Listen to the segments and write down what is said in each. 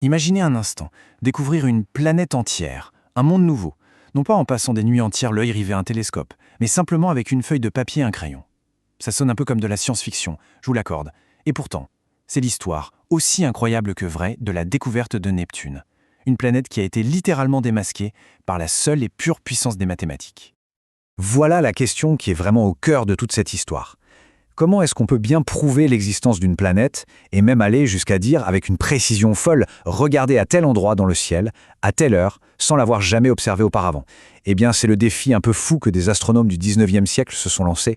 Imaginez un instant, découvrir une planète entière, un monde nouveau, non pas en passant des nuits entières l'œil rivé à un télescope, mais simplement avec une feuille de papier et un crayon. Ça sonne un peu comme de la science-fiction, je vous l'accorde. Et pourtant, c'est l'histoire, aussi incroyable que vraie, de la découverte de Neptune. Une planète qui a été littéralement démasquée par la seule et pure puissance des mathématiques. Voilà la question qui est vraiment au cœur de toute cette histoire. Comment est-ce qu'on peut bien prouver l'existence d'une planète et même aller jusqu'à dire avec une précision folle, regardez à tel endroit dans le ciel, à telle heure, sans l'avoir jamais observé auparavant? Eh bien, c'est le défi un peu fou que des astronomes du 19e siècle se sont lancés.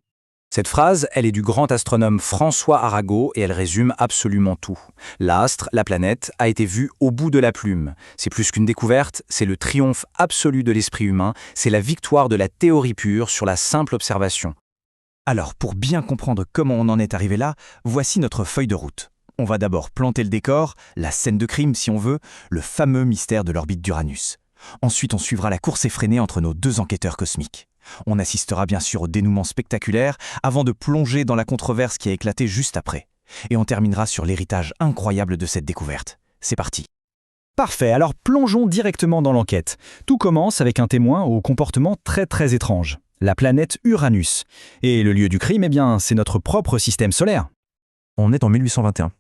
Cette phrase, elle est du grand astronome François Arago et elle résume absolument tout. L'astre, la planète, a été vue au bout de la plume. C'est plus qu'une découverte, c'est le triomphe absolu de l'esprit humain, c'est la victoire de la théorie pure sur la simple observation. Alors, pour bien comprendre comment on en est arrivé là, voici notre feuille de route. On va d'abord planter le décor, la scène de crime si on veut, le fameux mystère de l'orbite d'Uranus. Ensuite, on suivra la course effrénée entre nos deux enquêteurs cosmiques. On assistera bien sûr au dénouement spectaculaire, avant de plonger dans la controverse qui a éclaté juste après. Et on terminera sur l'héritage incroyable de cette découverte. C'est parti. Parfait, alors plongeons directement dans l'enquête. Tout commence avec un témoin au comportement très étrange. La planète Uranus. Et le lieu du crime, eh bien, c'est notre propre système solaire. On est en 1821.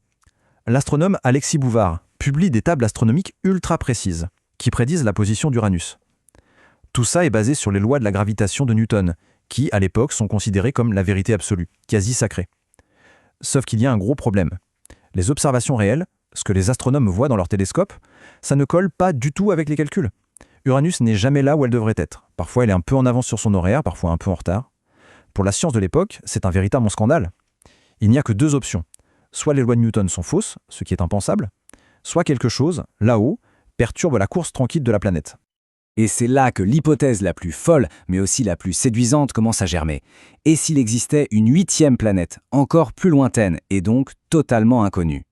L'astronome Alexis Bouvard publie des tables astronomiques ultra précises qui prédisent la position d'Uranus. Tout ça est basé sur les lois de la gravitation de Newton, qui, à l'époque, sont considérées comme la vérité absolue, quasi sacrée. Sauf qu'il y a un gros problème. Les observations réelles, ce que les astronomes voient dans leur télescope, ça ne colle pas du tout avec les calculs. Uranus n'est jamais là où elle devrait être. Parfois, elle est un peu en avance sur son horaire, parfois un peu en retard. Pour la science de l'époque, c'est un véritable scandale. Il n'y a que deux options. Soit les lois de Newton sont fausses, ce qui est impensable, soit quelque chose, là-haut, perturbe la course tranquille de la planète. Et c'est là que l'hypothèse la plus folle, mais aussi la plus séduisante, commence à germer. Et s'il existait une 8e planète, encore plus lointaine et donc totalement inconnue?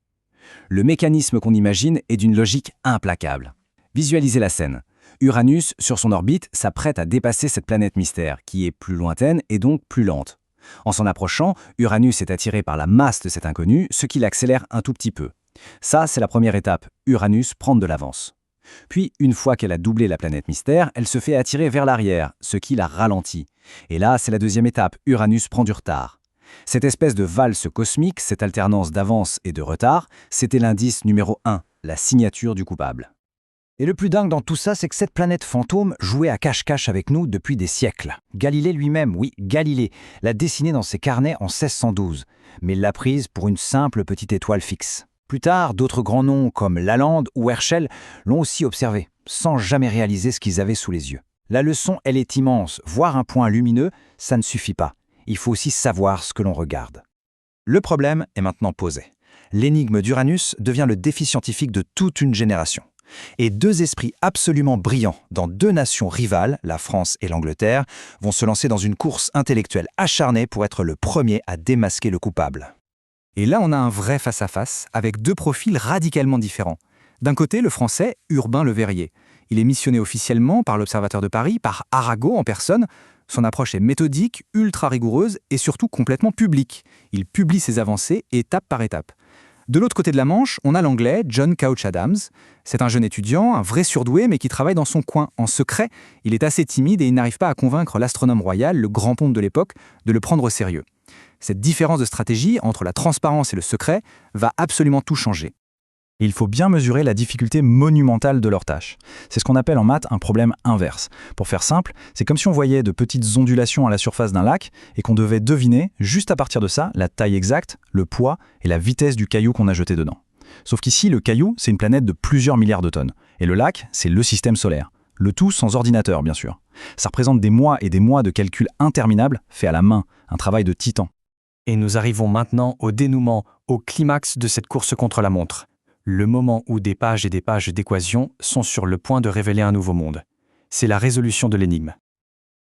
Le mécanisme qu'on imagine est d'une logique implacable. Visualisez la scène. Uranus, sur son orbite, s'apprête à dépasser cette planète mystère, qui est plus lointaine et donc plus lente. En s'en approchant, Uranus est attiré par la masse de cet inconnu, ce qui l'accélère un tout petit peu. Ça, c'est la première étape. Uranus prend de l'avance. Puis, une fois qu'elle a doublé la planète mystère, elle se fait attirer vers l'arrière, ce qui la ralentit. Et là, c'est la deuxième étape, Uranus prend du retard. Cette espèce de valse cosmique, cette alternance d'avance et de retard, c'était l'indice numéro 1, la signature du coupable. Et le plus dingue dans tout ça, c'est que cette planète fantôme jouait à cache-cache avec nous depuis des siècles. Galilée lui-même, oui, Galilée, l'a dessinée dans ses carnets en 1612, mais l'a prise pour une simple petite étoile fixe. Plus tard, d'autres grands noms comme Lalande ou Herschel l'ont aussi observé, sans jamais réaliser ce qu'ils avaient sous les yeux. La leçon, elle est immense. Voir un point lumineux, ça ne suffit pas. Il faut aussi savoir ce que l'on regarde. Le problème est maintenant posé. L'énigme d'Uranus devient le défi scientifique de toute une génération. Et deux esprits absolument brillants dans deux nations rivales, la France et l'Angleterre, vont se lancer dans une course intellectuelle acharnée pour être le premier à démasquer le coupable. Et là, on a un vrai face-à-face avec deux profils radicalement différents. D'un côté, le français Urbain Le Verrier. Il est missionné officiellement par l'Observateur de Paris, par Arago en personne. Son approche est méthodique, ultra rigoureuse et surtout complètement publique. Il publie ses avancées étape par étape. De l'autre côté de la Manche, on a l'anglais John Couch Adams. C'est un jeune étudiant, un vrai surdoué, mais qui travaille dans son coin. En secret, il est assez timide et il n'arrive pas à convaincre l'astronome royal, le grand ponte de l'époque, de le prendre au sérieux. Cette différence de stratégie entre la transparence et le secret va absolument tout changer. Il faut bien mesurer la difficulté monumentale de leur tâche. C'est ce qu'on appelle en maths un problème inverse. Pour faire simple, c'est comme si on voyait de petites ondulations à la surface d'un lac et qu'on devait deviner, juste à partir de ça, la taille exacte, le poids et la vitesse du caillou qu'on a jeté dedans. Sauf qu'ici, le caillou, c'est une planète de plusieurs milliards de tonnes. Et le lac, c'est le système solaire. Le tout sans ordinateur, bien sûr. Ça représente des mois et des mois de calculs interminables faits à la main, un travail de titan. Et nous arrivons maintenant au dénouement, au climax de cette course contre la montre. Le moment où des pages et des pages d'équations sont sur le point de révéler un nouveau monde. C'est la résolution de l'énigme.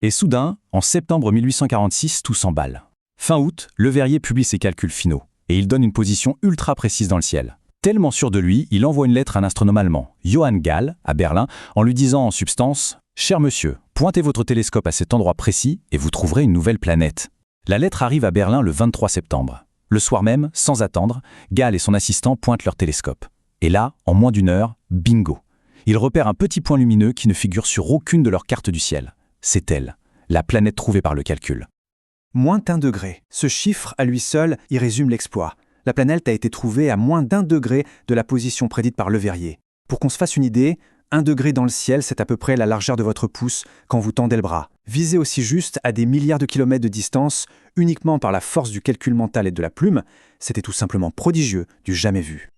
Et soudain, en septembre 1846, tout s'emballe. Fin août, Le Verrier publie ses calculs finaux, et il donne une position ultra précise dans le ciel. Tellement sûr de lui, il envoie une lettre à un astronome allemand, Johann Galle, à Berlin, en lui disant en substance « Cher monsieur, pointez votre télescope à cet endroit précis et vous trouverez une nouvelle planète. » La lettre arrive à Berlin le 23 septembre. Le soir même, sans attendre, Galle et son assistant pointent leur télescope. Et là, en moins d'une heure, Bingo! Ils repèrent un petit point lumineux qui ne figure sur aucune de leurs cartes du ciel. C'est elle, la planète trouvée par le calcul. Moins d'1 degré. Ce chiffre, à lui seul, y résume l'exploit. La planète a été trouvée à moins d'1 degré de la position prédite par Le Verrier. Pour qu'on se fasse une idée, 1 degré dans le ciel, c'est à peu près la largeur de votre pouce quand vous tendez le bras. Visé aussi juste à des milliards de kilomètres de distance, uniquement par la force du calcul mental et de la plume, c'était tout simplement prodigieux, du jamais vu.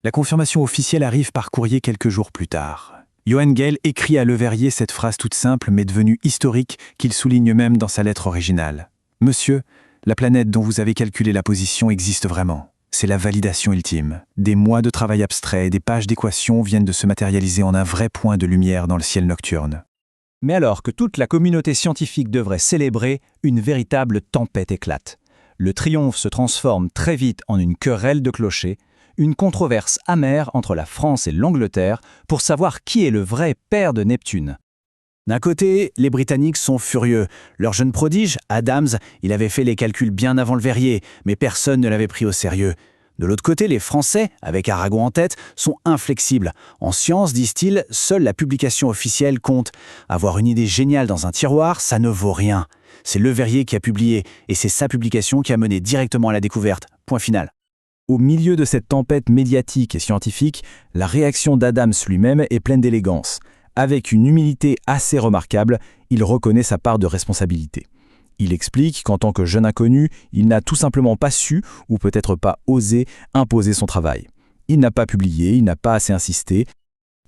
La confirmation officielle arrive par courrier quelques jours plus tard. Johann Gale écrit à Le Verrier cette phrase toute simple mais devenue historique qu'il souligne même dans sa lettre originale. « Monsieur, la planète dont vous avez calculé la position existe vraiment. C'est la validation ultime. Des mois de travail abstrait et des pages d'équations viennent de se matérialiser en un vrai point de lumière dans le ciel nocturne. » Mais alors que toute la communauté scientifique devrait célébrer, une véritable tempête éclate. Le triomphe se transforme très vite en une querelle de clochers, une controverse amère entre la France et l'Angleterre pour savoir qui est le vrai père de Neptune. D'un côté, les Britanniques sont furieux. Leur jeune prodige, Adams, il avait fait les calculs bien avant Le Verrier, mais personne ne l'avait pris au sérieux. De l'autre côté, les Français, avec Arago en tête, sont inflexibles. En science, disent-ils, seule la publication officielle compte. Avoir une idée géniale dans un tiroir, ça ne vaut rien. C'est Le Verrier qui a publié, et c'est sa publication qui a mené directement à la découverte. Point final. Au milieu de cette tempête médiatique et scientifique, la réaction d'Adams lui-même est pleine d'élégance. Avec une humilité assez remarquable, il reconnaît sa part de responsabilité. Il explique qu'en tant que jeune inconnu, il n'a tout simplement pas su, ou peut-être pas osé, imposer son travail. Il n'a pas publié, il n'a pas assez insisté.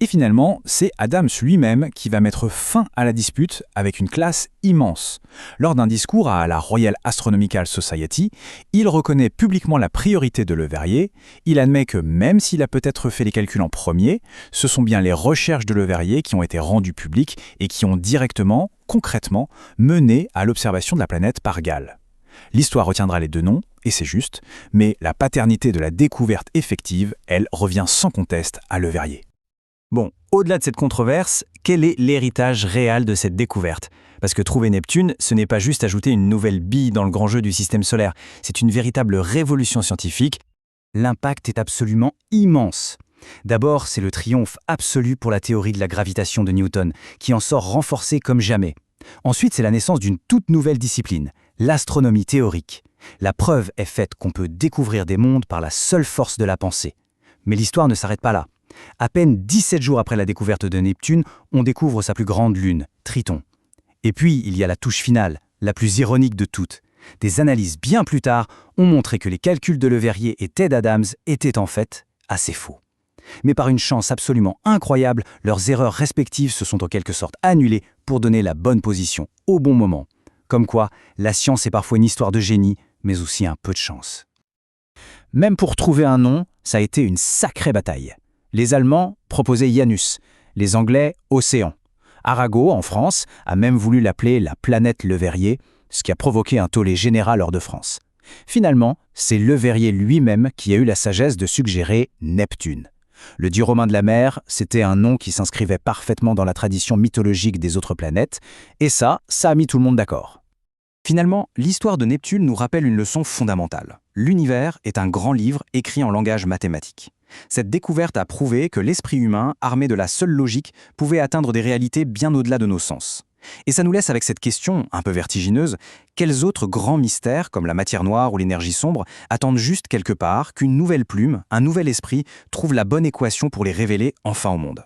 Et finalement, c'est Adams lui-même qui va mettre fin à la dispute avec une classe immense. Lors d'un discours à la Royal Astronomical Society, il reconnaît publiquement la priorité de Le Verrier. Il admet que même s'il a peut-être fait les calculs en premier, ce sont bien les recherches de Le Verrier qui ont été rendues publiques et qui ont directement, concrètement, mené à l'observation de la planète par Gale. L'histoire retiendra les deux noms, et c'est juste, mais la paternité de la découverte effective, elle, revient sans conteste à Le Verrier. Bon, au-delà de cette controverse, quel est l'héritage réel de cette découverte? Parce que trouver Neptune, ce n'est pas juste ajouter une nouvelle bille dans le grand jeu du système solaire, c'est une véritable révolution scientifique. L'impact est absolument immense. D'abord, c'est le triomphe absolu pour la théorie de la gravitation de Newton, qui en sort renforcée comme jamais. Ensuite, c'est la naissance d'une toute nouvelle discipline, l'astronomie théorique. La preuve est faite qu'on peut découvrir des mondes par la seule force de la pensée. Mais l'histoire ne s'arrête pas là. À peine 17 jours après la découverte de Neptune, on découvre sa plus grande lune, Triton. Et puis, il y a la touche finale, la plus ironique de toutes. Des analyses bien plus tard ont montré que les calculs de Le Verrier et Ted Adams étaient en fait assez faux. Mais par une chance absolument incroyable, leurs erreurs respectives se sont en quelque sorte annulées pour donner la bonne position au bon moment. Comme quoi, la science est parfois une histoire de génie, mais aussi un peu de chance. Même pour trouver un nom, ça a été une sacrée bataille. Les Allemands proposaient Janus, les Anglais Océan. Arago, en France, a même voulu l'appeler la planète Le Verrier, ce qui a provoqué un tollé général hors de France. Finalement, c'est Le Verrier lui-même qui a eu la sagesse de suggérer Neptune. Le dieu romain de la mer, c'était un nom qui s'inscrivait parfaitement dans la tradition mythologique des autres planètes, et ça a mis tout le monde d'accord. Finalement, l'histoire de Neptune nous rappelle une leçon fondamentale. L'univers est un grand livre écrit en langage mathématique. Cette découverte a prouvé que l'esprit humain, armé de la seule logique, pouvait atteindre des réalités bien au-delà de nos sens. Et ça nous laisse avec cette question, un peu vertigineuse, quels autres grands mystères, comme la matière noire ou l'énergie sombre, attendent juste quelque part qu'une nouvelle plume, un nouvel esprit, trouve la bonne équation pour les révéler enfin au monde?